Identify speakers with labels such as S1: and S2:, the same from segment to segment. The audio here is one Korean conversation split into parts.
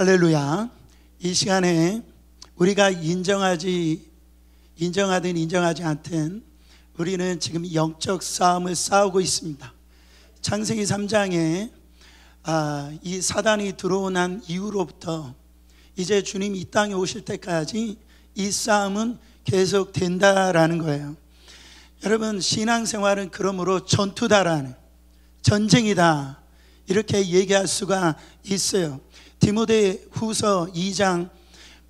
S1: 할렐루야. 이 시간에 우리가 인정하든 인정하지 않든 우리는 지금 영적 싸움을 싸우고 있습니다. 창세기 3장에 이 사단이 들어온 이후로부터 이제 주님이 이 땅에 오실 때까지 이 싸움은 계속 된다라는 거예요. 여러분, 신앙생활은 그러므로 전투다라는, 전쟁이다, 이렇게 얘기할 수가 있어요. 디모데후서 2장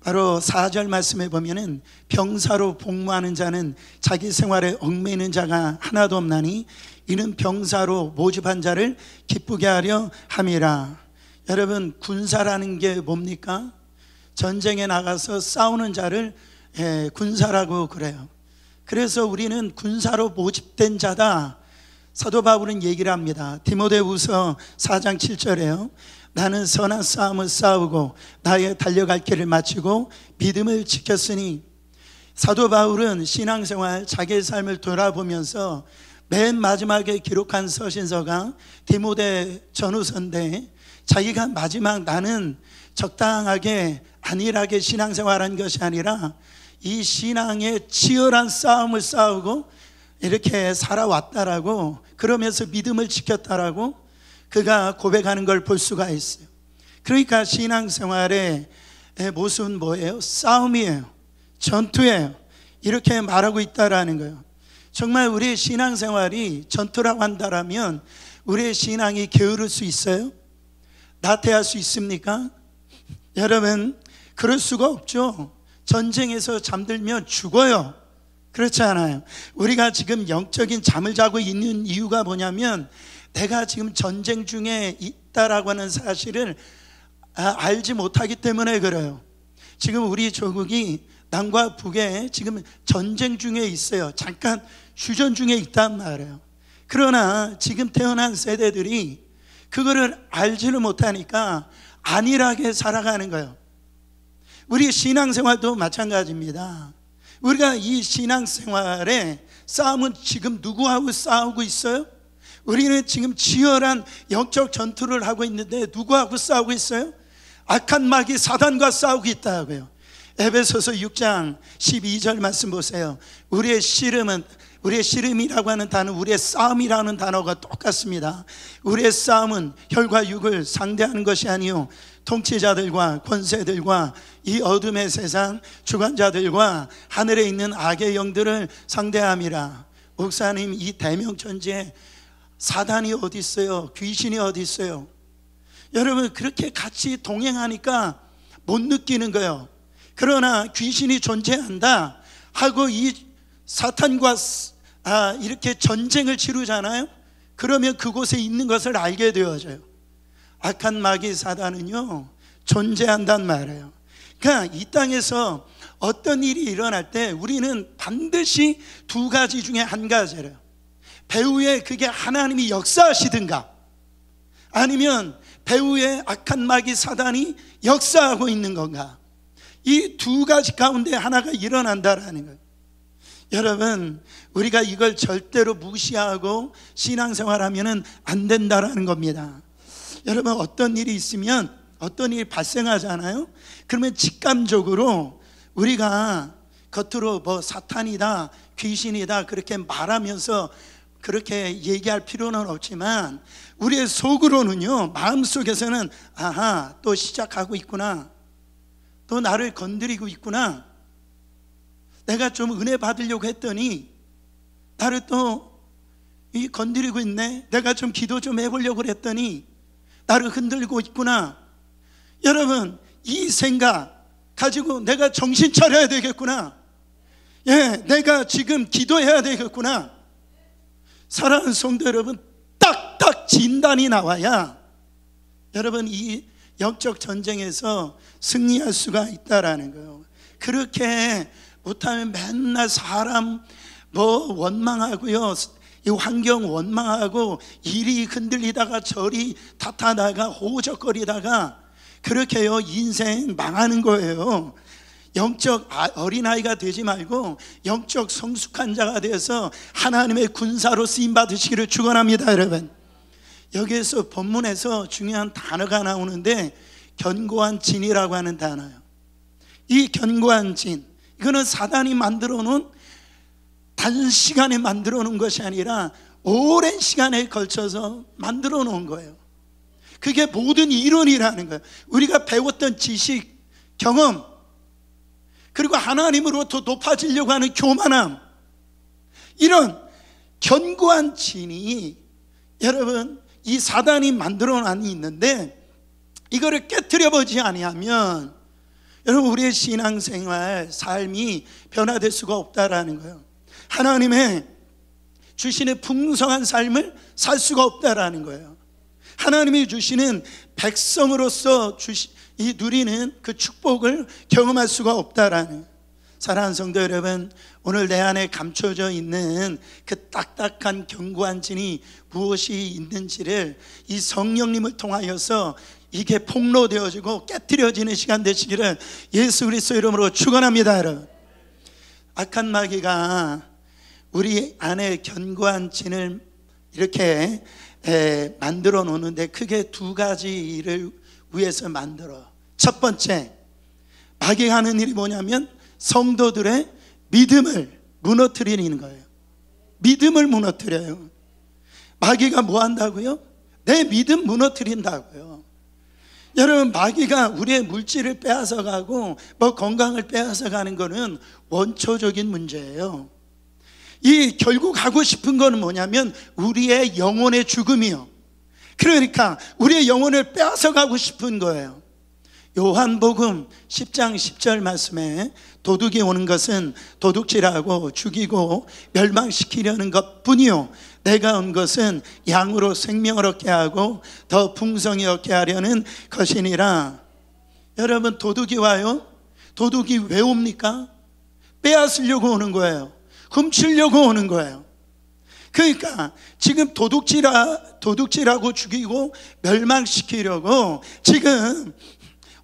S1: 바로 4절 말씀에 보면은 병사로 복무하는 자는 자기 생활에 얽매이는 자가 하나도 없나니 이는 병사로 모집한 자를 기쁘게 하려 함이라. 여러분, 군사라는 게 뭡니까? 전쟁에 나가서 싸우는 자를 군사라고 그래요. 그래서 우리는 군사로 모집된 자다. 사도 바울은 얘기를 합니다. 디모데후서 4장 7절에요. 나는 선한 싸움을 싸우고 나의 달려갈 길을 마치고 믿음을 지켰으니. 사도 바울은 신앙생활, 자기의 삶을 돌아보면서 맨 마지막에 기록한 서신서가 디모데 전후서인데, 자기가 마지막 나는 적당하게 안일하게 신앙생활한 것이 아니라 이 신앙의 치열한 싸움을 싸우고 이렇게 살아왔다라고, 그러면서 믿음을 지켰다라고 그가 고백하는 걸 볼 수가 있어요. 그러니까 신앙생활의 모습은 뭐예요? 싸움이에요. 전투예요. 이렇게 말하고 있다라는 거예요. 정말 우리의 신앙생활이 전투라고 한다면 우리의 신앙이 게으를 수 있어요? 나태할 수 있습니까? 여러분, 그럴 수가 없죠. 전쟁에서 잠들면 죽어요. 그렇지 않아요? 우리가 지금 영적인 잠을 자고 있는 이유가 뭐냐면 내가 지금 전쟁 중에 있다라고 하는 사실을 알지 못하기 때문에 그래요. 지금 우리 조국이 남과 북에 지금 전쟁 중에 있어요. 잠깐 휴전 중에 있단 말이에요. 그러나 지금 태어난 세대들이 그거를 알지를 못하니까 안일하게 살아가는 거예요. 우리 신앙생활도 마찬가지입니다. 우리가 이 신앙생활의 싸움은 지금 누구하고 싸우고 있어요? 우리는 지금 치열한 영적 전투를 하고 있는데 누구하고 싸우고 있어요? 악한 마귀 사단과 싸우고 있다고요. 에베소서 6장 12절 말씀 보세요. 우리의 씨름이라고 하는 단어, 우리의 싸움이라는 단어가 똑같습니다. 우리의 싸움은 혈과 육을 상대하는 것이 아니요 통치자들과 권세들과 이 어둠의 세상 주관자들과 하늘에 있는 악의 영들을 상대함이라. 목사님, 이 대명천지에 사단이 어디 있어요? 귀신이 어디 있어요? 여러분, 그렇게 같이 동행하니까 못 느끼는 거예요. 그러나 귀신이 존재한다 하고 이 사탄과 이렇게 전쟁을 치르잖아요. 그러면 그곳에 있는 것을 알게 되어져요. 악한 마귀 사단은요 존재한단 말이에요. 그러니까 이 땅에서 어떤 일이 일어날 때 우리는 반드시 두 가지 중에 한 가지래요. 배후에 그게 하나님이 역사하시든가, 아니면 배후에 악한 마귀 사단이 역사하고 있는 건가, 이 두 가지 가운데 하나가 일어난다라는 거예요. 여러분, 우리가 이걸 절대로 무시하고 신앙생활하면 안 된다라는 겁니다. 여러분, 어떤 일이 있으면, 어떤 일이 발생하잖아요. 그러면 직감적으로 우리가 겉으로 뭐 사탄이다, 귀신이다 그렇게 말하면서 그렇게 얘기할 필요는 없지만 우리의 속으로는요, 마음속에서는 아하, 또 시작하고 있구나, 또 나를 건드리고 있구나, 내가 좀 은혜 받으려고 했더니 나를 또 건드리고 있네, 내가 좀 기도 좀 해보려고 했더니 나를 흔들고 있구나. 여러분, 이 생각 가지고 내가 정신 차려야 되겠구나, 내가 지금 기도해야 되겠구나. 사랑하는 성도 여러분, 딱딱 진단이 나와야 여러분 이 영적 전쟁에서 승리할 수가 있다라는 거예요. 그렇게 못하면 맨날 사람 원망하고요, 이 환경 원망하고 일이 흔들리다가 저리 탓하다가 호적거리다가 그렇게요 인생 망하는 거예요. 영적 어린아이가 되지 말고 영적 성숙한 자가 되어서 하나님의 군사로 쓰임받으시기를 축원합니다. 여러분, 여기에서 본문에서 중요한 단어가 나오는데 견고한 진이라고 하는 단어예요. 이 견고한 진, 이거는 사단이 만들어 놓은, 단시간에 만들어 놓은 것이 아니라 오랜 시간에 걸쳐서 만들어 놓은 거예요. 그게 모든 이론이라는 거예요. 우리가 배웠던 지식, 경험, 그리고 하나님으로부터 높아지려고 하는 교만함, 이런 견고한 진이 여러분 이 사단이 만들어 놨 있는데, 이거를 깨트려 보지 아니하면 여러분 우리의 신앙생활, 삶이 변화될 수가 없다라는 거예요. 하나님의 주시는 풍성한 삶을 살 수가 없다라는 거예요. 하나님이 주시는 백성으로서 이 누리는 그 축복을 경험할 수가 없다라는. 사랑하는 성도 여러분, 오늘 내 안에 감춰져 있는 그 딱딱한 견고한 진이 무엇이 있는지를 이 성령님을 통하여서 이게 폭로되어지고 깨트려지는 시간 되시기를 예수 그리스도 이름으로 축원합니다. 여러분, 악한 마귀가 우리 안에 견고한 진을 이렇게 만들어 놓는데 크게 두 가지를 위해서 만들어. 첫 번째, 마귀가 하는 일이 뭐냐면 성도들의 믿음을 무너뜨리는 거예요. 믿음을 무너뜨려요. 마귀가 뭐 한다고요? 내 믿음 무너뜨린다고요. 여러분, 마귀가 우리의 물질을 빼앗아 가고 뭐 건강을 빼앗아 가는 거는 원초적인 문제예요. 이 결국 하고 싶은 거는 뭐냐면 우리의 영혼의 죽음이요. 그러니까 우리의 영혼을 빼앗아 가고 싶은 거예요. 요한복음 10장 10절 말씀에 도둑이 오는 것은 도둑질하고 죽이고 멸망시키려는 것뿐이요, 내가 온 것은 양으로 생명을 얻게 하고 더 풍성히 얻게 하려는 것이니라. 여러분, 도둑이 와요. 도둑이 왜 옵니까? 빼앗으려고 오는 거예요. 훔치려고 오는 거예요. 그러니까 지금 도둑질하고 죽이고 멸망시키려고 지금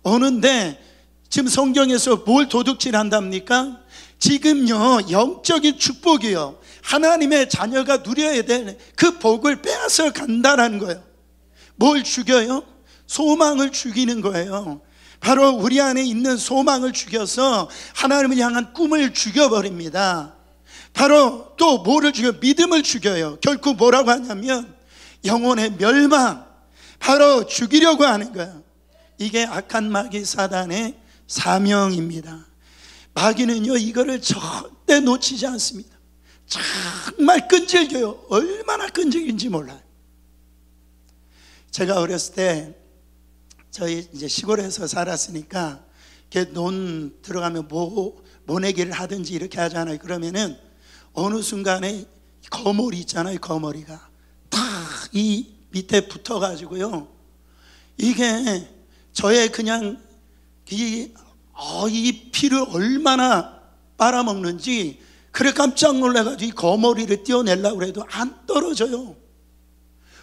S1: 오는데, 지금 성경에서 뭘 도둑질한답니까? 지금요, 영적인 축복이요, 하나님의 자녀가 누려야 될 그 복을 빼앗아 간다라는 거예요. 뭘 죽여요? 소망을 죽이는 거예요. 바로 우리 안에 있는 소망을 죽여서 하나님을 향한 꿈을 죽여버립니다. 바로 또 뭐를 죽여요? 믿음을 죽여요. 결국 뭐라고 하냐면 영혼의 멸망, 바로 죽이려고 하는 거예요. 이게 악한 마귀 사단의 사명입니다. 마귀는요, 이거를 절대 놓치지 않습니다. 정말 끈질겨요. 얼마나 끈질긴지 몰라요. 제가 어렸을 때 저희 이제 시골에서 살았으니까 이렇게 논 들어가면 모내기를 하든지 이렇게 하잖아요. 그러면은 어느 순간에 거머리 있잖아요. 거머리가 딱 이 밑에 붙어가지고요, 이게 저의 그냥 이 피를 얼마나 빨아먹는지, 그래 깜짝 놀라가지고 이 거머리를 떼어내려고 해도 안 떨어져요.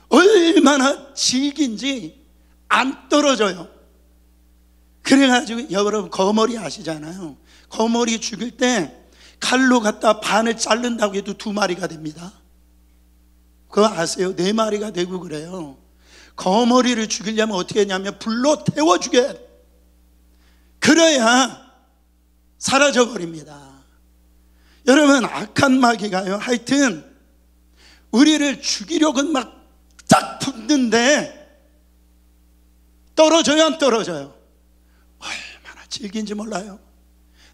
S1: 얼마나 질긴지 안 떨어져요. 그래가지고 여러분 거머리 아시잖아요. 거머리 죽일 때 칼로 갖다 반을 자른다고 해도 2마리가 됩니다. 그거 아세요? 4마리가 되고 그래요. 거머리를 죽이려면 어떻게 했냐면 불로 태워 죽여야 돼. 그래야 사라져 버립니다. 여러분, 악한 마귀가요, 하여튼 우리를 죽이려고 막 딱 붙는데 떨어져요, 안 떨어져요? 얼마나 질긴지 몰라요.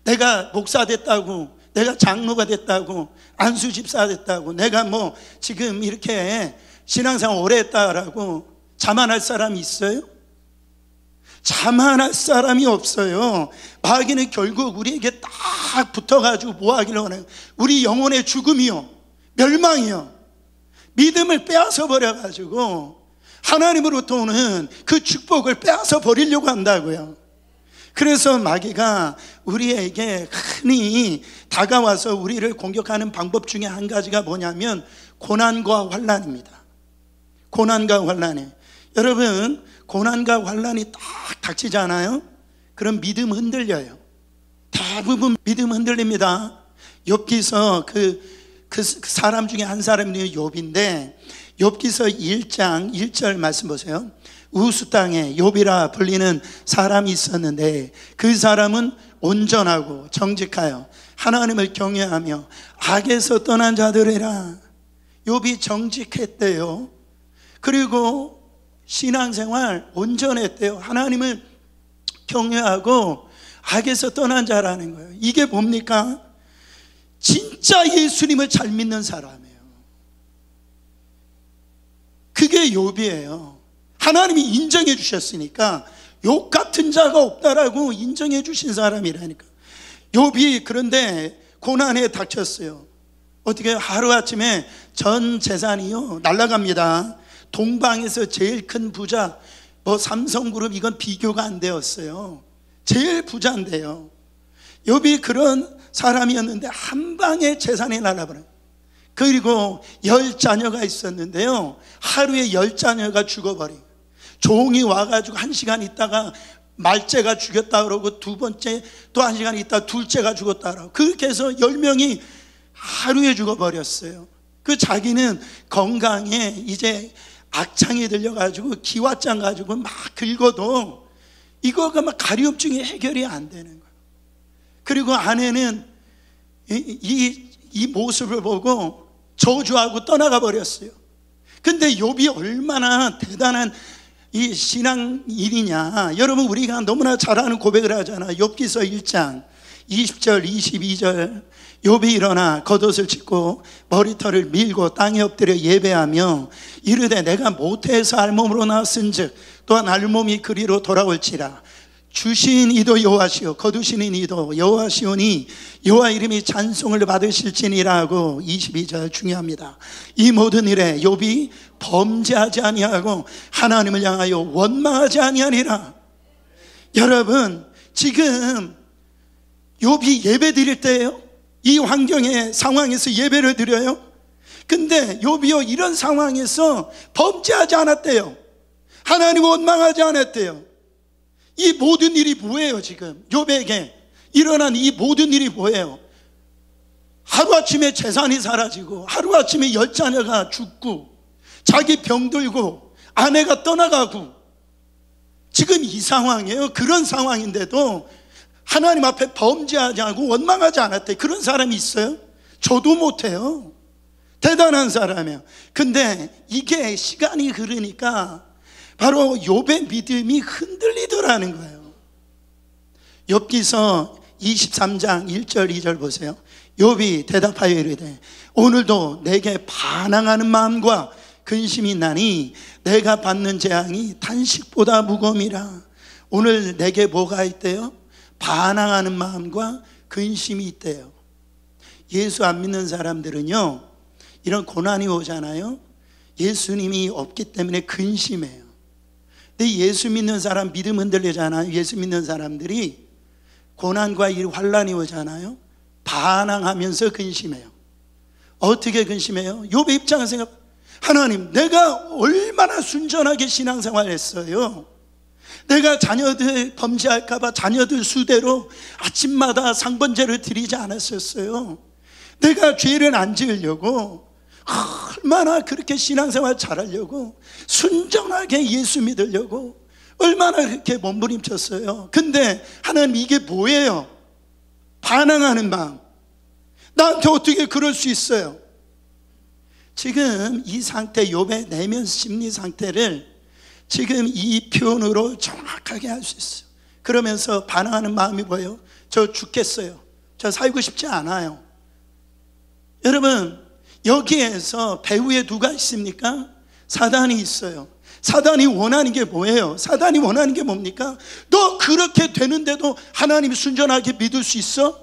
S1: 내가 목사 됐다고, 내가 장로가 됐다고, 안수 집사 됐다고, 내가 뭐 지금 이렇게 신앙생활 오래 했다라고 자만할 사람이 있어요? 자만할 사람이 없어요. 마귀는 결국 우리에게 딱 붙어가지고 뭐 하기를 원해요? 우리 영혼의 죽음이요, 멸망이요, 믿음을 빼앗아 버려가지고 하나님으로부터 오는 그 축복을 빼앗아 버리려고 한다고요. 그래서 마귀가 우리에게 흔히 다가와서 우리를 공격하는 방법 중에 한 가지가 뭐냐면 고난과 환난입니다. 고난과 환난이에요. 여러분, 고난과 환난이 딱 닥치잖아요. 그럼 믿음 흔들려요. 대부분 믿음 흔들립니다. 욥기서 그 사람 중에 한 사람이 욥인데, 욥기서 1장 1절 말씀 보세요. 우스 땅에 욥이라 불리는 사람이 있었는데 그 사람은 온전하고 정직하여 하나님을 경외하며 악에서 떠난 자들이라. 욥이 정직했대요. 그리고 신앙생활 온전했대요. 하나님을 경외하고 악에서 떠난 자라는 거예요. 이게 뭡니까? 진짜 예수님을 잘 믿는 사람이에요. 그게 욥이에요. 하나님이 인정해 주셨으니까 욥 같은 자가 없다라고 인정해 주신 사람이라니까. 욥이 그런데 고난에 닥쳤어요. 어떻게 하루아침에 전 재산이요 날아갑니다. 동방에서 제일 큰 부자, 삼성그룹, 이건 비교가 안 되었어요. 제일 부자인데요. 욥이 그런 사람이었는데 한 방에 재산이 날아버려요. 그리고 10자녀가 있었는데요, 하루에 10자녀가 죽어버려요. 종이 와가지고 1시간 있다가 말째가 죽였다 그러고, 두 번째 또 1시간 있다가 둘째가 죽었다 그러고, 그렇게 해서 10명이 하루에 죽어버렸어요. 그 자기는 건강에 이제 악창이 들려가지고 기왓장 가지고 막 긁어도 이거가 막 가려움증이 해결이 안 되는 거예요. 그리고 아내는 이 모습을 보고 저주하고 떠나가 버렸어요. 근데 욥이 얼마나 대단한 이 신앙인이냐. 여러분, 우리가 너무나 잘 아는 고백을 하잖아요. 욥기서 1장 20절 22절. 욥이 일어나 겉옷을 찢고 머리털을 밀고 땅에 엎드려 예배하며 이르되 내가 모태에서 알몸으로 나왔은즉 또한 알몸이 그리로 돌아올지라. 주신 이도 여호와시오 거두시는 이도 여호와시오니 여호와 이름이 찬송을 받으실지니라 하고, 22절 중요합니다. 이 모든 일에 욥이 범죄하지 아니하고 하나님을 향하여 원망하지 아니하니라. 여러분, 지금 욥이 예배 드릴 때예요. 이 환경의 상황에서 예배를 드려요. 근데 욥이요, 이런 상황에서 범죄하지 않았대요. 하나님 원망하지 않았대요. 이 모든 일이 뭐예요? 지금 욥에게 일어난 이 모든 일이 뭐예요? 하루아침에 재산이 사라지고, 하루아침에 10자녀가 죽고, 자기 병들고, 아내가 떠나가고, 지금 이 상황이에요. 그런 상황인데도 하나님 앞에 범죄하지 않고 원망하지 않았대. 그런 사람이 있어요? 저도 못해요. 대단한 사람이에요. 근데 이게 시간이 흐르니까 바로 욥의 믿음이 흔들리더라는 거예요. 욥기서 23장 1절 2절 보세요. 욥이 대답하여 이르되 오늘도 내게 반항하는 마음과 근심이 나니 내가 받는 재앙이 탄식보다 무거움이라. 오늘 내게 뭐가 있대요? 반항하는 마음과 근심이 있대요. 예수 안 믿는 사람들은요, 이런 고난이 오잖아요, 예수님이 없기 때문에 근심해요. 근데 예수 믿는 사람 믿음 흔들리잖아요. 예수 믿는 사람들이 고난과 이 환난이 오잖아요, 반항하면서 근심해요. 어떻게 근심해요? 욥의 입장을 생각, 하나님, 내가 얼마나 순전하게 신앙생활을 했어요. 내가 자녀들 범죄할까봐 자녀들 수대로 아침마다 상번제를 드리지 않았었어요. 내가 죄를 안 지으려고 얼마나 그렇게 신앙생활 잘하려고 순전하게 예수 믿으려고 얼마나 그렇게 몸부림쳤어요. 근데 하나님, 이게 뭐예요? 반항하는 마음. 나한테 어떻게 그럴 수 있어요? 지금 이 상태, 욥의 내면 심리 상태를 지금 이 표현으로 정확하게 할 수 있어요. 그러면서 반항하는 마음이 뭐예요? 저 죽겠어요. 저 살고 싶지 않아요. 여러분, 여기에서 배후에 누가 있습니까? 사단이 있어요. 사단이 원하는 게 뭐예요? 사단이 원하는 게 뭡니까? 너 그렇게 되는데도 하나님 순전하게 믿을 수 있어?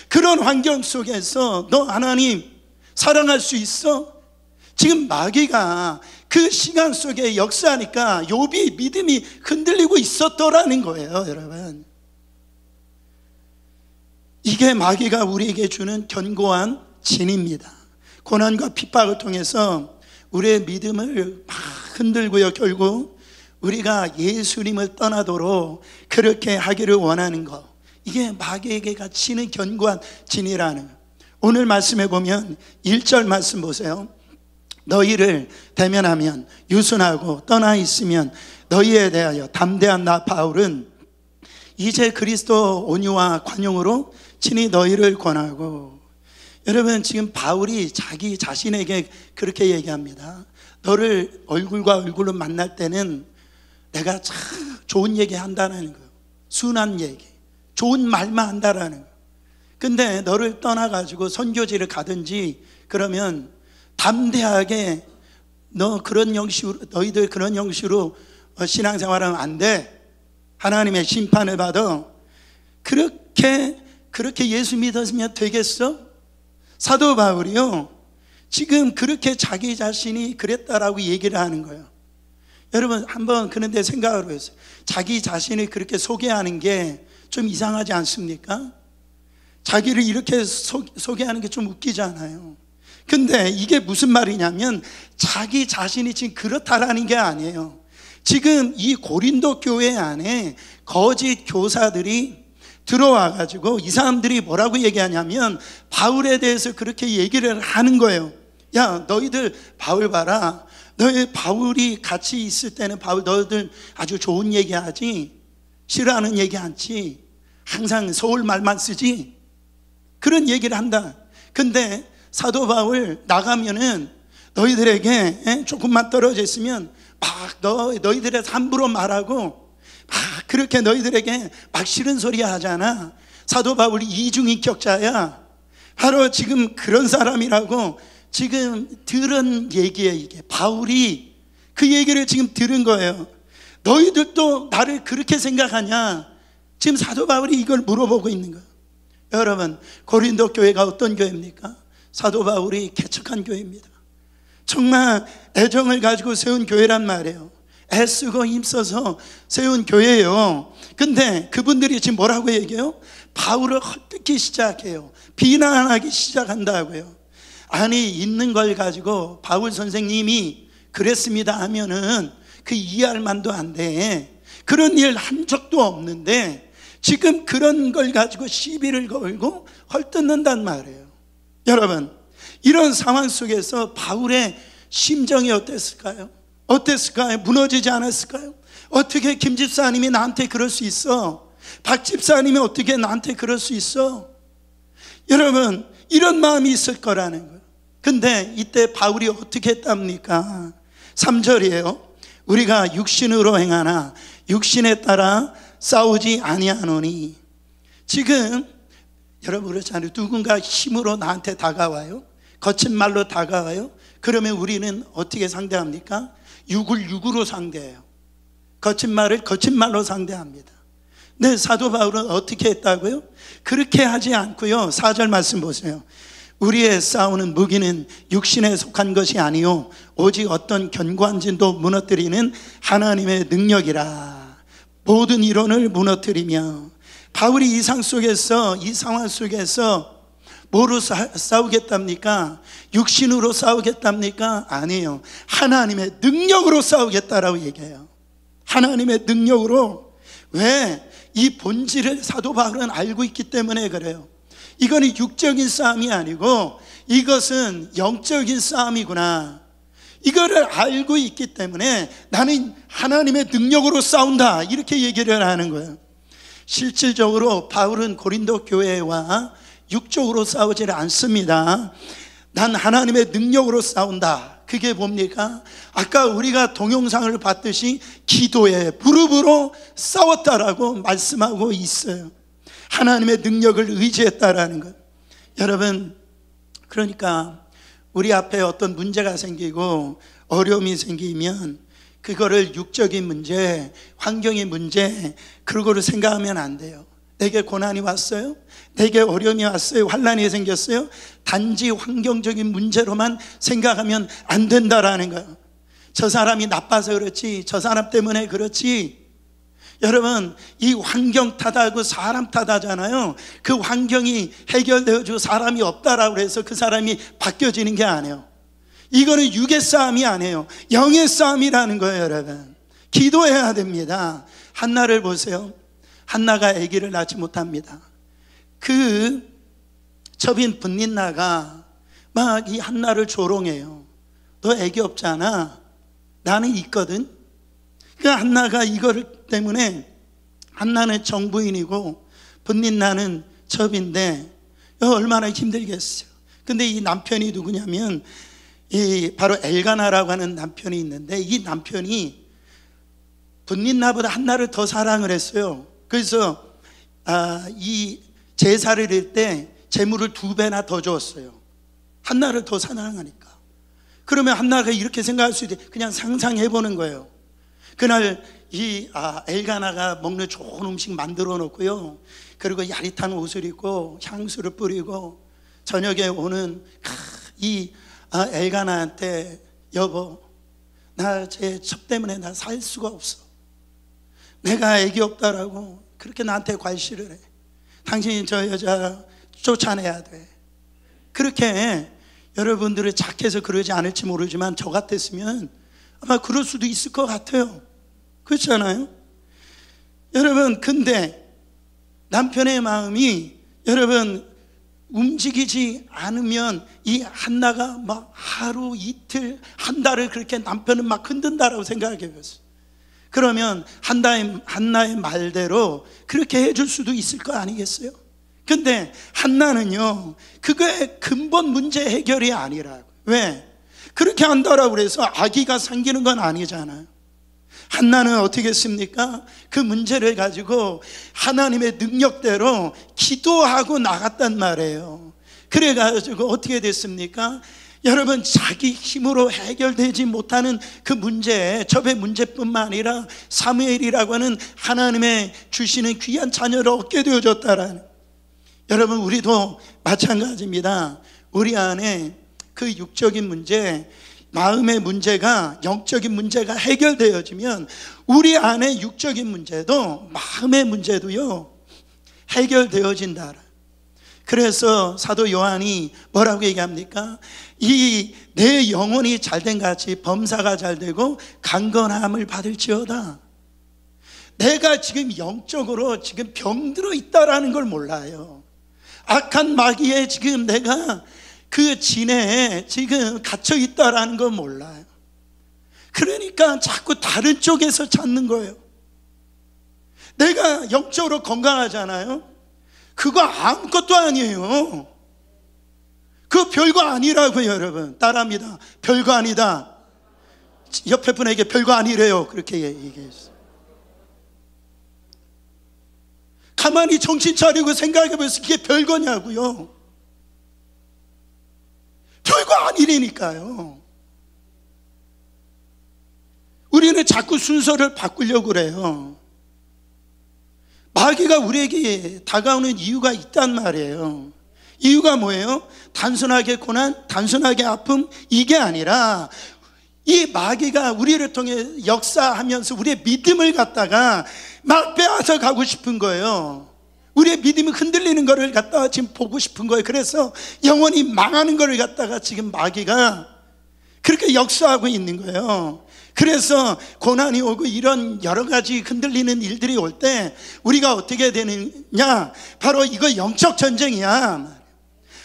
S1: 그런 환경 속에서 너 하나님 사랑할 수 있어? 지금 마귀가 그 시간 속에 역사하니까 욥이 믿음이 흔들리고 있었더라는 거예요. 여러분, 이게 마귀가 우리에게 주는 견고한 진입니다. 고난과 핍박을 통해서 우리의 믿음을 막 흔들고요, 결국 우리가 예수님을 떠나도록 그렇게 하기를 원하는 것, 이게 마귀에게 치는 견고한 진이라는 거예요. 오늘 말씀해 보면 1절 말씀 보세요. 너희를 대면하면 유순하고 떠나 있으면 너희에 대하여 담대한 나 바울은 이제 그리스도 온유와 관용으로 친히 너희를 권하고. 여러분, 지금 바울이 자기 자신에게 그렇게 얘기합니다. 너를 얼굴과 얼굴로 만날 때는 내가 참 좋은 얘기 한다는 거예요. 순한 얘기, 좋은 말만 한다라는 거예요. 근데 너를 떠나가지고 선교지를 가든지 그러면 담대하게 너희들 그런 형식으로 신앙생활하면 안 돼. 하나님의 심판을 받아. 그렇게 예수 믿었으면 되겠어? 사도 바울이요, 지금 그렇게 자기 자신이 그랬다라고 얘기를 하는 거예요. 여러분, 한번 그런데 생각을 해보세요. 자기 자신을 그렇게 소개하는 게 좀 이상하지 않습니까? 자기를 이렇게 소개하는 게 좀 웃기잖아요. 근데 이게 무슨 말이냐면 자기 자신이 지금 그렇다라는 게 아니에요. 지금 이 고린도 교회 안에 거짓 교사들이 들어와 가지고 이 사람들이 뭐라고 얘기하냐면 바울에 대해서 그렇게 얘기를 하는 거예요. 야, 너희들 바울 봐라. 너희 바울이 같이 있을 때는 너희들 아주 좋은 얘기하지, 싫어하는 얘기 않지, 항상 서울 말만 쓰지, 그런 얘기를 한다. 근데 사도 바울 나가면은 너희들에게 조금만 떨어져 있으면 막 너희들에서 함부로 말하고 막 그렇게 너희들에게 막 싫은 소리 하잖아. 사도 바울이 이중인격자야. 바로 지금 그런 사람이라고 지금 들은 얘기예요. 이게 바울이 그 얘기를 지금 들은 거예요. 너희들도 나를 그렇게 생각하냐? 지금 사도 바울이 이걸 물어보고 있는 거예요. 여러분, 고린도 교회가 어떤 교회입니까? 사도 바울이 개척한 교회입니다. 정말 애정을 가지고 세운 교회란 말이에요. 애쓰고 힘써서 세운 교회예요. 근데 그분들이 지금 뭐라고 얘기해요? 바울을 헐뜯기 시작해요. 비난하기 시작한다고요. 아니, 있는 걸 가지고 바울 선생님이 그랬습니다 하면은 그 이해할 만도 안 돼. 그런 일 한 적도 없는데 지금 그런 걸 가지고 시비를 걸고 헐뜯는단 말이에요. 여러분, 이런 상황 속에서 바울의 심정이 어땠을까요? 무너지지 않았을까요? 어떻게 김 집사님이 나한테 그럴 수 있어? 박 집사님이 어떻게 나한테 그럴 수 있어? 여러분, 이런 마음이 있을 거라는 거예요. 근데 이때 바울이 어떻게 했답니까? 3절이에요. 우리가 육신으로 행하나 육신에 따라 싸우지 아니하노니. 지금 여러분 그렇잖아요. 누군가 힘으로 나한테 다가와요. 거친 말로 다가와요. 그러면 우리는 어떻게 상대합니까? 육을 육으로 상대해요. 거친 말을 거친 말로 상대합니다. 네, 사도 바울은 어떻게 했다고요? 그렇게 하지 않고요. 4절 말씀 보세요. 우리의 싸우는 무기는 육신에 속한 것이 아니요 오직 어떤 견고한 진도 무너뜨리는 하나님의 능력이라. 모든 이론을 무너뜨리며. 바울이 이 상황 속에서 뭐로 싸우겠답니까? 육신으로 싸우겠답니까? 아니에요. 하나님의 능력으로 싸우겠다라고 얘기해요. 하나님의 능력으로. 왜? 이 본질을 사도 바울은 알고 있기 때문에 그래요. 이거는 육적인 싸움이 아니고 이것은 영적인 싸움이구나. 이거를 알고 있기 때문에 나는 하나님의 능력으로 싸운다, 이렇게 얘기를 하는 거예요. 실질적으로 바울은 고린도 교회와 육적으로 싸우지는 않습니다. 난 하나님의 능력으로 싸운다. 그게 뭡니까? 아까 우리가 동영상을 봤듯이 기도에 무릎으로 싸웠다라고 말씀하고 있어요. 하나님의 능력을 의지했다라는 것. 여러분, 그러니까 우리 앞에 어떤 문제가 생기고 어려움이 생기면 그거를 육적인 문제, 환경의 문제, 그거를 생각하면 안 돼요. 내게 고난이 왔어요? 내게 어려움이 왔어요? 환난이 생겼어요? 단지 환경적인 문제로만 생각하면 안 된다라는 거예요. 저 사람이 나빠서 그렇지, 저 사람 때문에 그렇지. 여러분, 이 환경 탓하고 사람 탓하잖아요. 그 환경이 해결되어주고 사람이 없다라고 해서 그 사람이 바뀌어지는 게 아니에요. 이거는 육의 싸움이 아니에요. 영의 싸움이라는 거예요. 여러분, 기도해야 됩니다. 한나를 보세요. 한나가 아기를 낳지 못합니다. 그 첩인 분린나가 막 이 한나를 조롱해요. 너 애기 없잖아. 나는 있거든. 그 한나가 이걸 때문에, 한나는 정부인이고 분린나는 첩인데 얼마나 힘들겠어요. 근데 이 남편이 누구냐면 바로 엘가나라고 하는 남편이 있는데, 이 남편이 분린나보다 한나를 더 사랑을 했어요. 그래서 이 제사를 드릴 때 제물을 2배나 더 줬어요. 한나를 더 사랑하니까. 그러면 한나가 이렇게 생각할 수 있대. 그냥 상상해 보는 거예요. 그날 이 엘가나가 먹는 좋은 음식 만들어 놓고요, 그리고 야릿한 옷을 입고 향수를 뿌리고 저녁에 오는 이 엘가나한테, 여보, 나 제 첩 때문에 나 살 수가 없어. 내가 애기 없다라고 그렇게 나한테 괄시를 해. 당신이 저 여자 쫓아내야 돼. 그렇게 여러분들이 착해서 그러지 않을지 모르지만 저 같았으면 아마 그럴 수도 있을 것 같아요. 그렇잖아요? 여러분, 근데 남편의 마음이 여러분 움직이지 않으면 이 한나가 막 하루 이틀 한 달을 그렇게 남편은 막 흔든다라고 생각해 봤어요. 그러면 한나의 말대로 그렇게 해줄 수도 있을 거 아니겠어요? 근데 한나는요, 그거의 근본 문제 해결이 아니라고. 왜? 그렇게 한다라고 그래서 아기가 생기는 건 아니잖아요. 한나는 어떻게 했습니까? 그 문제를 가지고 하나님의 능력대로 기도하고 나갔단 말이에요. 그래가지고 어떻게 됐습니까? 여러분, 자기 힘으로 해결되지 못하는 그 문제, 첩의 문제뿐만 아니라 사무엘이라고 하는 하나님의 주시는 귀한 자녀를 얻게 되어졌다라는. 여러분, 우리도 마찬가지입니다. 우리 안에 그 육적인 문제, 마음의 문제가, 영적인 문제가 해결되어지면 우리 안에 육적인 문제도, 마음의 문제도요, 해결되어진다. 그래서 사도 요한이 뭐라고 얘기합니까? 이 내 영혼이 잘된 같이 범사가 잘되고 강건함을 받을지어다. 내가 지금 영적으로 지금 병들어 있다라는 걸 몰라요. 악한 마귀에 지금 내가 그 진해에 지금 갇혀 있다라는 걸 몰라요. 그러니까 자꾸 다른 쪽에서 찾는 거예요. 내가 영적으로 건강하잖아요. 그거 아무것도 아니에요. 그거 별거 아니라고요. 여러분, 따라합니다. 별거 아니다. 옆에 분에게 별거 아니래요. 그렇게 얘기했어요. 가만히 정신 차리고 생각해보세요. 그게 별거냐고요. 별거 아니라니까요. 우리는 자꾸 순서를 바꾸려고 그래요. 마귀가 우리에게 다가오는 이유가 있단 말이에요. 이유가 뭐예요? 단순하게 고난, 단순하게 아픔, 이게 아니라 이 마귀가 우리를 통해 역사하면서 우리의 믿음을 갖다가 막 빼앗아 가고 싶은 거예요. 우리의 믿음이 흔들리는 것을 갖다가 지금 보고 싶은 거예요. 그래서 영원히 망하는 것을 갖다가 지금 마귀가 그렇게 역사하고 있는 거예요. 그래서 고난이 오고 이런 여러 가지 흔들리는 일들이 올 때 우리가 어떻게 되느냐, 바로 이거 영적 전쟁이야.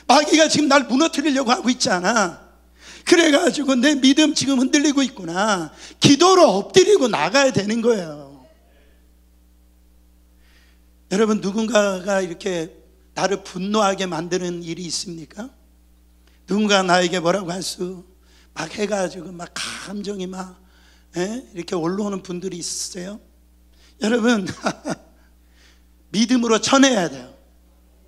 S1: 마귀가 지금 날 무너뜨리려고 하고 있잖아. 그래가지고 내 믿음 지금 흔들리고 있구나. 기도로 엎드리고 나가야 되는 거예요. 여러분, 누군가가 이렇게 나를 분노하게 만드는 일이 있습니까? 누군가 나에게 뭐라고 할 수 막 해가지고 막 감정이 막 이렇게 올라오는 분들이 있어요. 여러분, 믿음으로 쳐내야 돼요.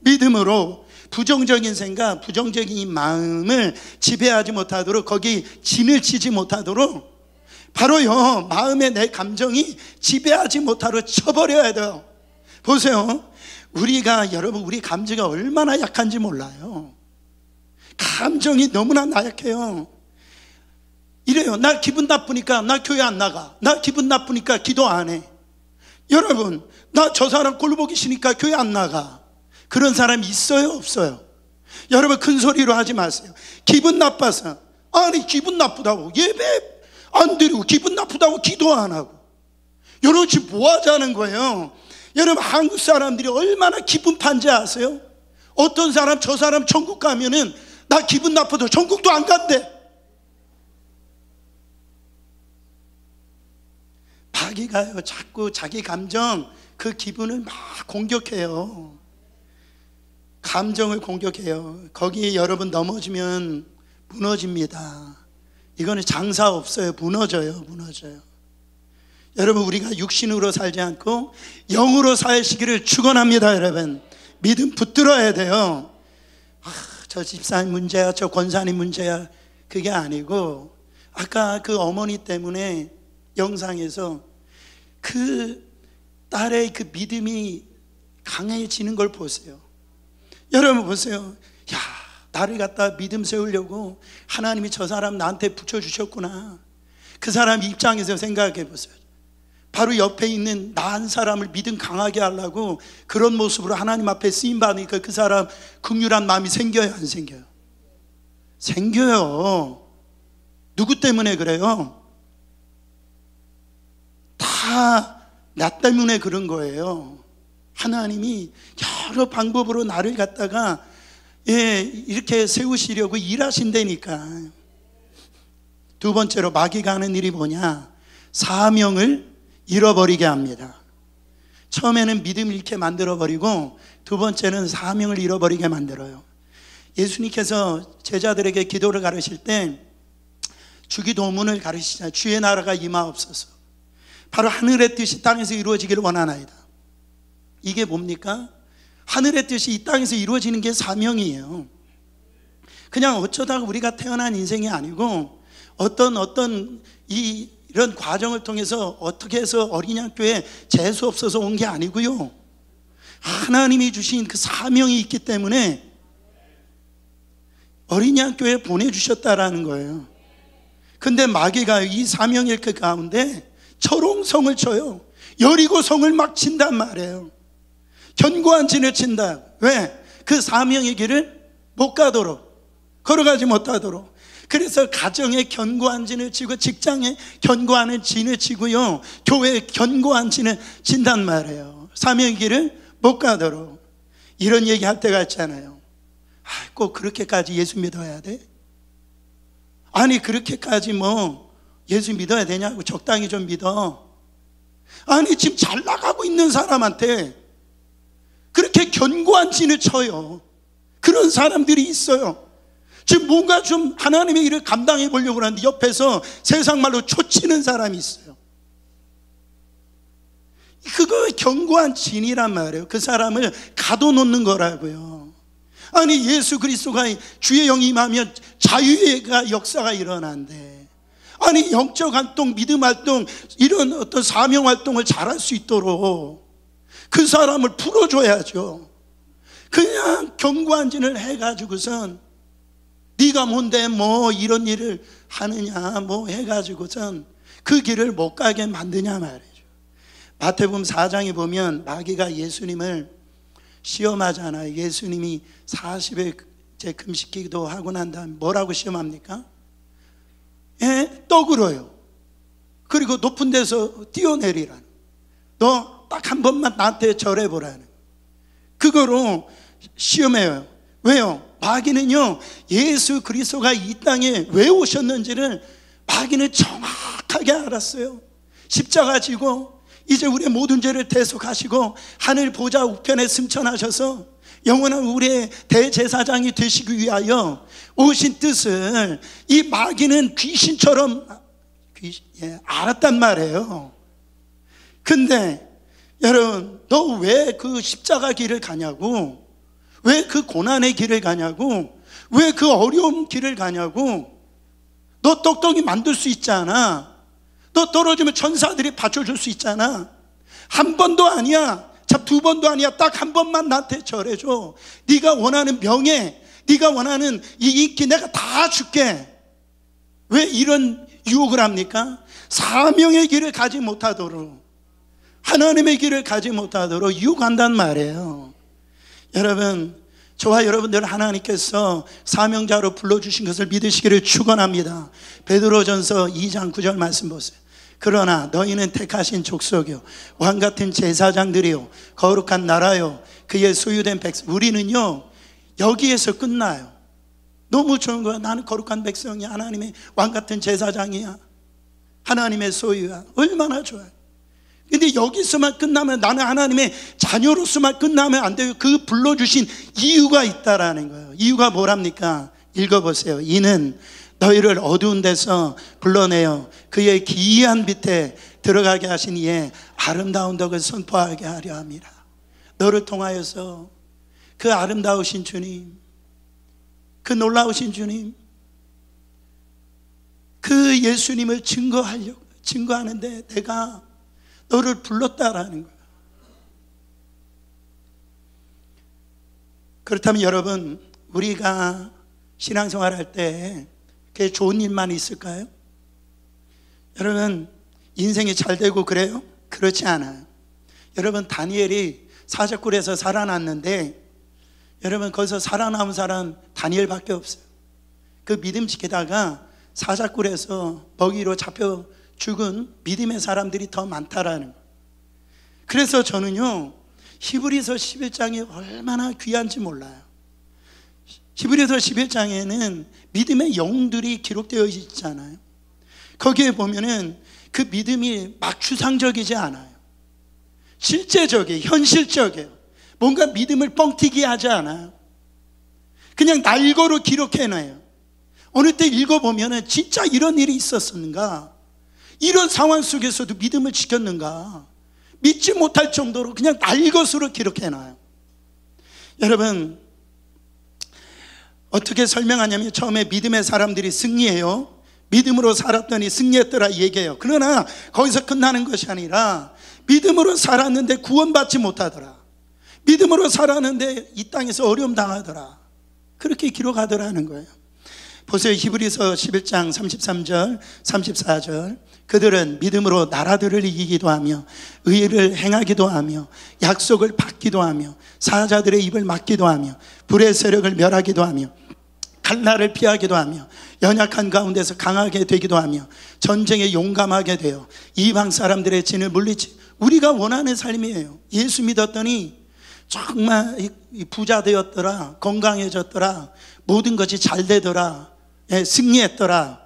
S1: 믿음으로 부정적인 생각, 부정적인 마음을 지배하지 못하도록, 거기 진을 치지 못하도록, 바로요, 마음에 내 감정이 지배하지 못하도록 쳐버려야 돼요. 보세요. 여러분, 우리 감정이 얼마나 약한지 몰라요. 감정이 너무나 나약해요. 이래요. 나 기분 나쁘니까 나 교회 안 나가. 나 기분 나쁘니까 기도 안 해. 여러분, 나 저 사람 꼴 보기 싫으니까 교회 안 나가. 그런 사람이 있어요, 없어요? 여러분, 큰 소리로 하지 마세요. 기분 나빠서, 아니 기분 나쁘다고 예배 안 드리고 기분 나쁘다고 기도 안 하고, 여러분 지금 뭐 하자는 거예요? 여러분, 한국 사람들이 얼마나 기분 판지 아세요? 어떤 사람, 저 사람 천국 가면은 나 기분 나빠도 천국도 안 간대. 마귀가요 자꾸 자기 감정, 그 기분을 막 공격해요. 감정을 공격해요. 거기에 여러분 넘어지면 무너집니다. 이거는 장사 없어요. 무너져요. 여러분, 우리가 육신으로 살지 않고 영으로 사시기를 축원합니다. 여러분, 믿음 붙들어야 돼요. 저 집사님 문제야, 저 권사님 문제야, 그게 아니고, 아까 그 어머니 때문에 영상에서 그 딸의 그 믿음이 강해지는 걸 보세요. 여러분 보세요. 야, 나를 갖다 믿음 세우려고 하나님이 저 사람 나한테 붙여주셨구나. 그 사람 입장에서 생각해 보세요. 바로 옆에 있는 나 한 사람을 믿음 강하게 하려고 그런 모습으로 하나님 앞에 쓰임받으니까 그 사람 긍휼한 마음이 생겨요, 안 생겨요? 생겨요. 누구 때문에 그래요? 다 나 때문에 그런 거예요. 하나님이 여러 방법으로 나를 갖다가 이렇게 세우시려고 일하신다니까. 두 번째로 마귀가 하는 일이 뭐냐? 사명을 잃어버리게 합니다. 처음에는 믿음을 잃게 만들어버리고, 두 번째는 사명을 잃어버리게 만들어요. 예수님께서 제자들에게 기도를 가르칠 때 주기도문을 가르치잖아요. 주의 나라가 임하옵소서. 바로 하늘의 뜻이 땅에서 이루어지기를 원하나이다. 이게 뭡니까? 하늘의 뜻이 이 땅에서 이루어지는 게 사명이에요. 그냥 어쩌다가 우리가 태어난 인생이 아니고 어떤 이런 과정을 통해서 어떻게 해서 어린이 학교에 재수 없어서 온 게 아니고요. 하나님이 주신 그 사명이 있기 때문에 어린이 학교에 보내주셨다라는 거예요. 근데 마귀가 이 사명일 그 가운데 철옹성을 쳐요. 여리고성을 막 친단 말이에요. 견고한 진을 친다. 왜? 그 사명의 길을 못 가도록, 걸어가지 못하도록. 그래서 가정에 견고한 진을 치고, 직장에 견고한 진을 치고요, 교회에 견고한 진을 친단 말이에요. 사명의 길을 못 가도록. 이런 얘기 할 때가 있잖아요. 꼭 그렇게까지 예수 믿어야 돼? 아니, 그렇게까지 예수 믿어야 되냐고, 적당히 좀 믿어. 아니, 지금 잘 나가고 있는 사람한테 그렇게 견고한 진을 쳐요. 그런 사람들이 있어요. 지금 뭔가 좀 하나님의 일을 감당해 보려고 하는데 옆에서 세상 말로 초치는 사람이 있어요. 그거 견고한 진이란 말이에요. 그 사람을 가둬놓는 거라고요. 아니, 예수 그리스도가 주의 영이 임하면 자유의 역사가 일어난대. 아니, 영적 활동, 믿음 활동, 이런 어떤 사명 활동을 잘할 수 있도록 그 사람을 풀어줘야죠. 그냥 견고한 진을 해가지고선 네가 뭔데 이런 일을 하느냐 해가지고선 그 길을 못 가게 만드냐 말이죠. 마태복음 4장에 보면 마귀가 예수님을 시험하잖아요. 예수님이 40일 금식 기도 하고 난 다음에 뭐라고 시험합니까? 떡으로요. 그리고 높은 데서 뛰어내리라는, 너 딱 한 번만 나한테 절해보라는, 그거로 시험해요. 왜요? 마귀는요, 예수 그리스도가 이 땅에 왜 오셨는지를 마귀는 정확하게 알았어요. 십자가 지고 이제 우리의 모든 죄를 대속하시고 하늘 보좌 우편에 승천하셔서 영원한 우리의 대제사장이 되시기 위하여 오신 뜻을 이 마귀는 귀신처럼 알았단 말이에요. 근데 여러분, 너 왜 그 십자가 길을 가냐고, 왜 그 고난의 길을 가냐고, 왜 그 어려운 길을 가냐고. 너 똑똑히 만들 수 있잖아. 너 떨어지면 천사들이 받쳐줄 수 있잖아. 한 번도 아니야. 자, 두 번도 아니야. 딱 한 번만 나한테 절해줘. 네가 원하는 명예, 네가 원하는 이 인기 내가 다 줄게. 왜 이런 유혹을 합니까? 사명의 길을 가지 못하도록, 하나님의 길을 가지 못하도록 유혹한단 말이에요. 여러분, 저와 여러분들 하나님께서 사명자로 불러주신 것을 믿으시기를 축원합니다. 베드로전서 2장 9절 말씀 보세요. 그러나 너희는 택하신 족속이요 왕같은 제사장들이요 거룩한 나라요 그의 소유된 백성. 우리는요 여기에서 끝나요. 너무 좋은 거야. 나는 거룩한 백성이야. 하나님의 왕같은 제사장이야. 하나님의 소유야. 얼마나 좋아요. 근데 여기서만 끝나면, 나는 하나님의 자녀로서만 끝나면 안 돼요. 그 불러주신 이유가 있다라는 거예요. 이유가 뭐랍니까? 읽어보세요. 이는 너희를 어두운 데서 불러내어 그의 기이한 빛에 들어가게 하신 이의 아름다운 덕을 선포하게 하려 함이라. 너를 통하여서 그 아름다우신 주님, 그 놀라우신 주님, 그 예수님을 증거하는데 내가 너를 불렀다라는 거예요. 그렇다면 여러분, 우리가 신앙생활 할 때 그게 좋은 일만 있을까요? 여러분, 인생이 잘 되고 그래요? 그렇지 않아요. 여러분, 다니엘이 사자굴에서 살아났는데 여러분, 거기서 살아남은 사람 다니엘밖에 없어요. 그 믿음 지키다가 사자굴에서 먹이로 잡혀 죽은 믿음의 사람들이 더 많다라는 거예요. 그래서 저는요, 히브리서 11장이 얼마나 귀한지 몰라요. 히브리서 11장에는 믿음의 영웅들이 기록되어 있잖아요. 거기에 보면은 그 믿음이 막 추상적이지 않아요. 실제적이에요. 현실적이에요. 뭔가 믿음을 뻥튀기 하지 않아요. 그냥 날고로 기록해놔요. 어느 때 읽어보면은 진짜 이런 일이 있었는가, 이런 상황 속에서도 믿음을 지켰는가, 믿지 못할 정도로 그냥 날것으로 기록해놔요. 여러분, 어떻게 설명하냐면, 처음에 믿음의 사람들이 승리해요. 믿음으로 살았더니 승리했더라 얘기해요. 그러나 거기서 끝나는 것이 아니라 믿음으로 살았는데 구원받지 못하더라, 믿음으로 살았는데 이 땅에서 어려움 당하더라, 그렇게 기록하더라는 거예요. 보세요. 히브리서 11장 33절 34절 그들은 믿음으로 나라들을 이기기도 하며 의를 행하기도 하며 약속을 받기도 하며 사자들의 입을 막기도 하며 불의 세력을 멸하기도 하며 칼날을 피하기도 하며 연약한 가운데서 강하게 되기도 하며 전쟁에 용감하게 되어 이방 사람들의 진을 물리치. 우리가 원하는 삶이에요. 예수 믿었더니 정말 부자 되었더라, 건강해졌더라, 모든 것이 잘 되더라, 승리했더라.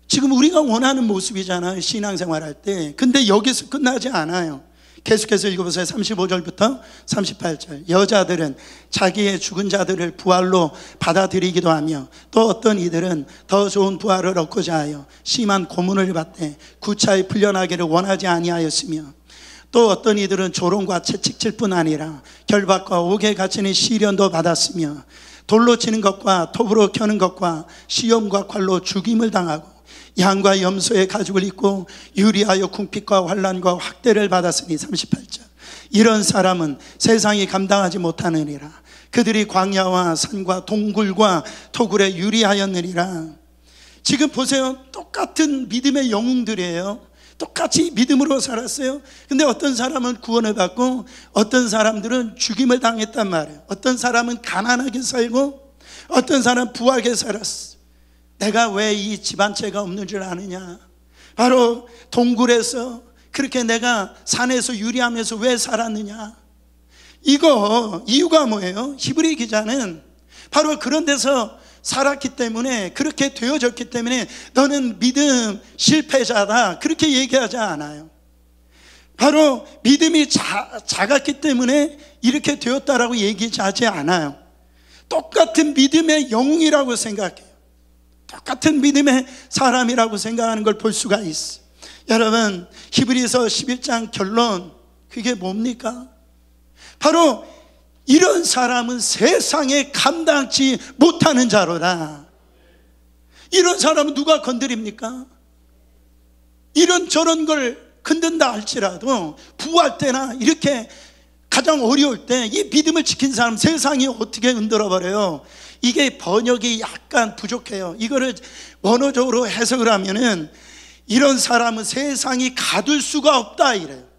S1: 지금 우리가 원하는 모습이잖아요, 신앙생활 할 때. 근데 여기서 끝나지 않아요. 계속해서 읽어보세요. 35절부터 38절 여자들은 자기의 죽은 자들을 부활로 받아들이기도 하며 또 어떤 이들은 더 좋은 부활을 얻고자 하여 심한 고문을 받되 구차히 풀려나기를 원하지 아니하였으며 또 어떤 이들은 조롱과 채찍질 뿐 아니라 결박과 옥에 갇히는 시련도 받았으며 돌로 치는 것과 톱으로 켜는 것과 시험과 칼로 죽임을 당하고 양과 염소의 가죽을 입고 유리하여 궁핍과 환난과 학대를 받았으니 38절 이런 사람은 세상이 감당하지 못하느니라. 그들이 광야와 산과 동굴과 토굴에 유리하였느니라. 지금 보세요. 똑같은 믿음의 영웅들이에요. 똑같이 믿음으로 살았어요. 근데 어떤 사람은 구원을 받고 어떤 사람들은 죽임을 당했단 말이에요. 어떤 사람은 가난하게 살고 어떤 사람은 부하게 살았어. 내가 왜 이 집안채가 없는 줄 아느냐? 바로 동굴에서 그렇게 내가 산에서 유리하면서 왜 살았느냐? 이거 이유가 뭐예요? 히브리 기자는 바로 그런 데서 살았기 때문에, 그렇게 되어졌기 때문에 너는 믿음 실패자다 그렇게 얘기하지 않아요. 바로 믿음이 작았기 때문에 이렇게 되었다라고 얘기하지 않아요. 똑같은 믿음의 영웅이라고 생각해요. 똑같은 믿음의 사람이라고 생각하는 걸 볼 수가 있어요. 여러분, 히브리서 11장 결론, 그게 뭡니까? 바로 이런 사람은 세상에 감당치 못하는 자로다. 이런 사람은 누가 건드립니까? 이런 저런 걸 건든다 할지라도 부할 때나 이렇게 가장 어려울 때 이 믿음을 지킨 사람 세상이 어떻게 흔들어버려요. 이게 번역이 약간 부족해요. 이거를 원어적으로 해석을 하면은 이런 사람은 세상이 가둘 수가 없다 이래요.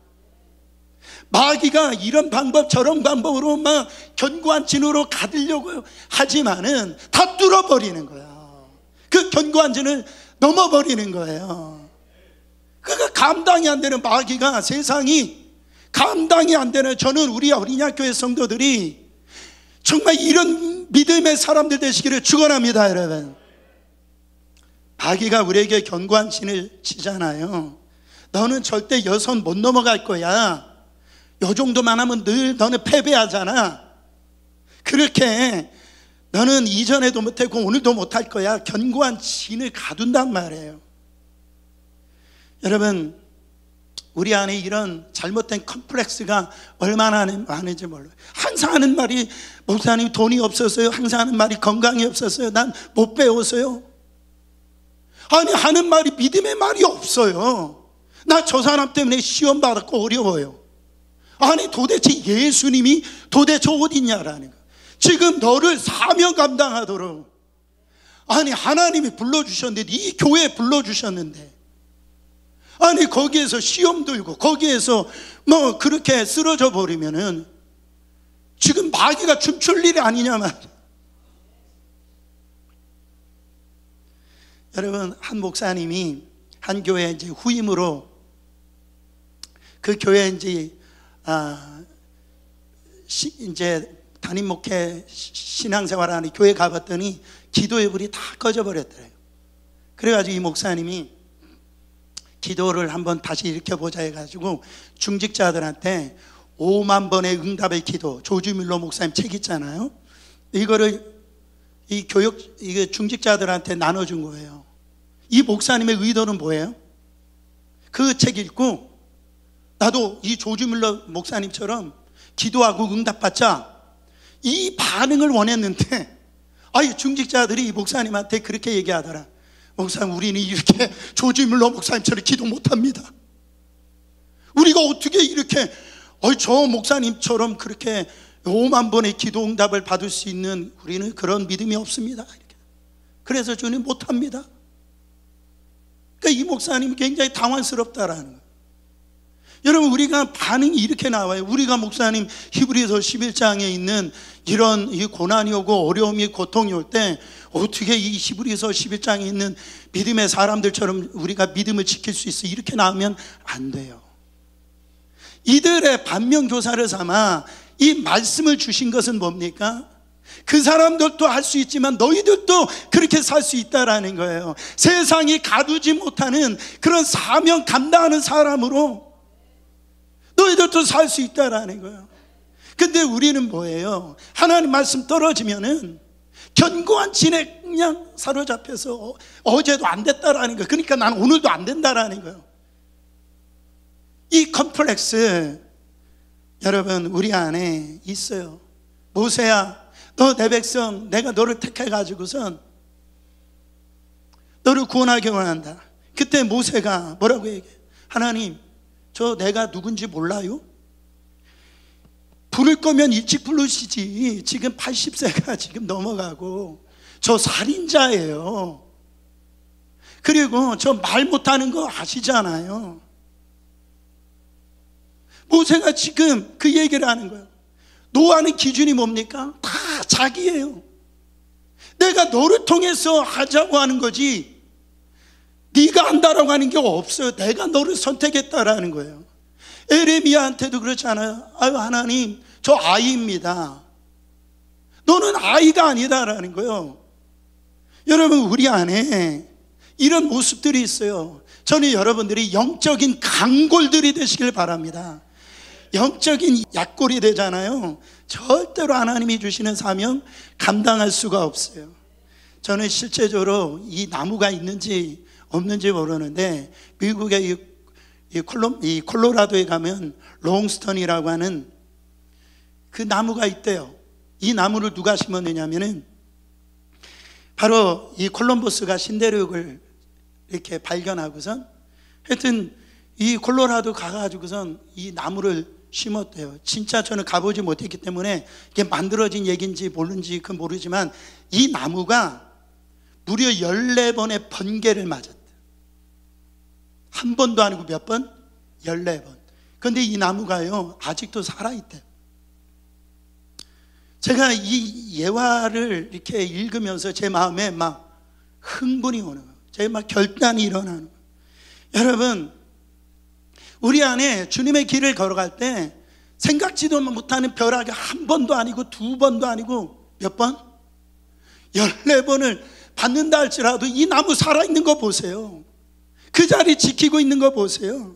S1: 마귀가 이런 방법 저런 방법으로 막 견고한 진으로 가두려고 하지만은 다 뚫어버리는 거야. 그 견고한 진을 넘어버리는 거예요. 그러니까 감당이 안 되는 마귀가, 세상이 감당이 안 되는, 저는 우리 어린이학교의 성도들이 정말 이런 믿음의 사람들 되시기를 축원합니다. 여러분, 마귀가 우리에게 견고한 진을 치잖아요. 너는 절대 여선 못 넘어갈 거야. 요 정도만 하면 늘 너는 패배하잖아. 그렇게 너는 이전에도 못했고 오늘도 못할 거야. 견고한 진을 가둔단 말이에요. 여러분, 우리 안에 이런 잘못된 컴플렉스가 얼마나 많은지 몰라요. 항상 하는 말이, 목사님 돈이 없었어요. 항상 하는 말이 건강이 없었어요. 난 못 배웠어요. 아니, 하는 말이 믿음의 말이 없어요. 나 저 사람 때문에 시험 받았고 어려워요. 아니, 도대체 예수님이 도대체 어디 있냐라는 거예요. 지금 너를 사명 감당하도록, 아니, 하나님이 불러주셨는데, 이 교회에 불러주셨는데, 아니, 거기에서 시험 들고 거기에서 뭐 그렇게 쓰러져 버리면은 지금 마귀가 춤출 일이 아니냐 말이야. 여러분, 한 목사님이 한 교회 이제 후임으로 그 교회 이제 담임 목회 신앙생활하는 교회 가봤더니 기도의 불이 다 꺼져버렸더래요. 그래가지고 이 목사님이 기도를 한번 다시 일으켜보자 해가지고 중직자들한테 5만 번의 응답의 기도, 조지 밀러 목사님 책 있잖아요. 이거를 이 중직자들한테 나눠준 거예요. 이 목사님의 의도는 뭐예요? 그 책 읽고 나도 이 조지 밀러 목사님처럼 기도하고 응답받자, 이 반응을 원했는데, 아이 중직자들이 이 목사님한테 그렇게 얘기하더라. 목사님, 우리는 이렇게 조지 밀러 목사님처럼 기도 못합니다. 우리가 어떻게 이렇게 저 목사님처럼 그렇게 5만 번의 기도 응답을 받을 수 있는, 우리는 그런 믿음이 없습니다. 이렇게. 그래서 저는 못합니다. 그러니까 이 목사님이 굉장히 당황스럽다라는 거예요. 여러분, 우리가 반응이 이렇게 나와요. 우리가 목사님 히브리서 11장에 있는 이런 이 고난이 오고 어려움이 고통이 올 때 어떻게 이 히브리서 11장에 있는 믿음의 사람들처럼 우리가 믿음을 지킬 수 있어, 이렇게 나오면 안 돼요. 이들의 반면교사를 삼아 이 말씀을 주신 것은 뭡니까? 그 사람들도 할 수 있지만 너희들도 그렇게 살 수 있다라는 거예요. 세상이 가두지 못하는 그런 사명 감당하는 사람으로 너희들도 살 수 있다라는 거예요. 근데 우리는 뭐예요? 하나님 말씀 떨어지면은 견고한 진에 그냥 사로잡혀서 어제도 안 됐다라는 거예요. 그러니까 나는 오늘도 안 된다라는 거예요. 이 컴플렉스, 여러분, 우리 안에 있어요. 모세야, 너 내 백성, 내가 너를 택해가지고선 너를 구원하기 원한다. 그때 모세가 뭐라고 얘기해? 하나님, 저 내가 누군지 몰라요? 부를 거면 일찍 부르시지. 지금 80세가 지금 넘어가고 저 살인자예요. 그리고 저 말 못하는 거 아시잖아요. 모세가 지금 그 얘기를 하는 거예요. 노하는 기준이 뭡니까? 다 자기예요. 내가 너를 통해서 하자고 하는 거지 네가 한다라고 하는 게 없어요. 내가 너를 선택했다라는 거예요. 에레미야한테도 그렇잖아요. 아유, 하나님, 저 아이입니다. 너는 아이가 아니다라는 거예요. 여러분, 우리 안에 이런 모습들이 있어요. 저는 여러분들이 영적인 강골들이 되시길 바랍니다. 영적인 약골이 되잖아요. 절대로 하나님이 주시는 사명 감당할 수가 없어요. 저는 실제적으로 이 나무가 있는지 없는지 모르는데 미국의 이 콜로라도에 가면 롱스턴이라고 하는 그 나무가 있대요. 이 나무를 누가 심었느냐면은 바로 이 콜럼버스가 신대륙을 이렇게 발견하고선 하여튼 이 콜로라도 가가지고선 이 나무를 심었대요. 진짜 저는 가보지 못했기 때문에 이게 만들어진 얘기인지 모르는지 그건 모르지만 이 나무가 무려 14번의 번개를 맞았대요. 한 번도 아니고 몇 번? 14번. 그런데 이 나무가요 아직도 살아있대요. 제가 이 예화를 이렇게 읽으면서 제 마음에 막 흥분이 오는 거예요. 제 막 결단이 일어나는 거예요. 여러분, 우리 안에 주님의 길을 걸어갈 때 생각지도 못하는 벼락이 한 번도 아니고 두 번도 아니고 몇 번? 14번을 받는다 할지라도 이 나무 살아있는 거 보세요. 그 자리 지키고 있는 거 보세요.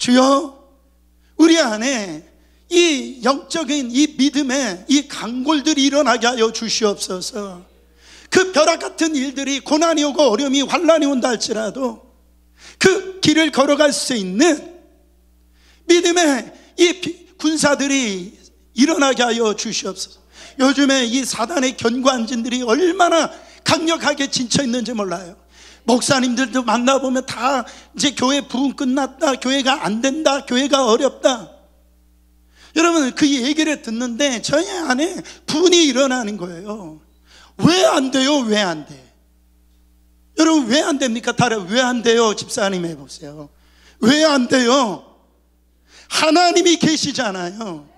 S1: 주여, 우리 안에 이 영적인 이 믿음의 이 강골들이 일어나게 하여 주시옵소서. 그 벼락 같은 일들이, 고난이 오고 어려움이, 환난이 온다 할지라도 그 길을 걸어갈 수 있는 믿음의 이 군사들이 일어나게 하여 주시옵소서. 요즘에 이 사단의 견고한진들이 얼마나 강력하게 진쳐 있는지 몰라요. 목사님들도 만나보면 다 이제 교회 부흥 끝났다, 교회가 안 된다, 교회가 어렵다. 여러분, 그 얘기를 듣는데 저희 안에 분이 일어나는 거예요. 왜 안 돼요? 왜 안 돼? 여러분, 왜 안 됩니까? 다들 왜 안 돼요? 집사님 해보세요. 왜 안 돼요? 하나님이 계시잖아요.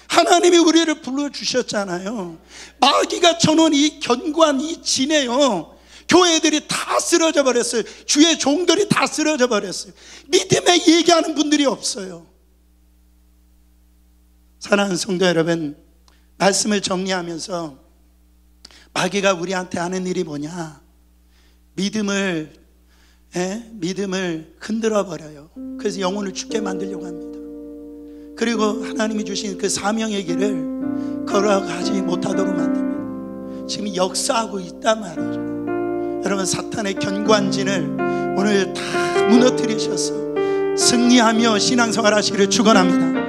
S1: 하나님이 우리를 불러주셨잖아요. 마귀가 쳐놓은 이 견고한 이 진에요, 교회들이 다 쓰러져 버렸어요. 주의 종들이 다 쓰러져 버렸어요. 믿음에 얘기하는 분들이 없어요. 사랑하는 성도 여러분, 말씀을 정리하면서 마귀가 우리한테 하는 일이 뭐냐? 믿음을 흔들어 버려요. 그래서 영혼을 죽게 만들려고 합니다. 그리고 하나님이 주신 그 사명의 길을 걸어가지 못하도록 만듭니다. 지금 역사하고 있단 말이죠. 여러분, 사탄의 견고한 진을 오늘 다 무너뜨리셔서 승리하며 신앙생활 하시기를 축원합니다.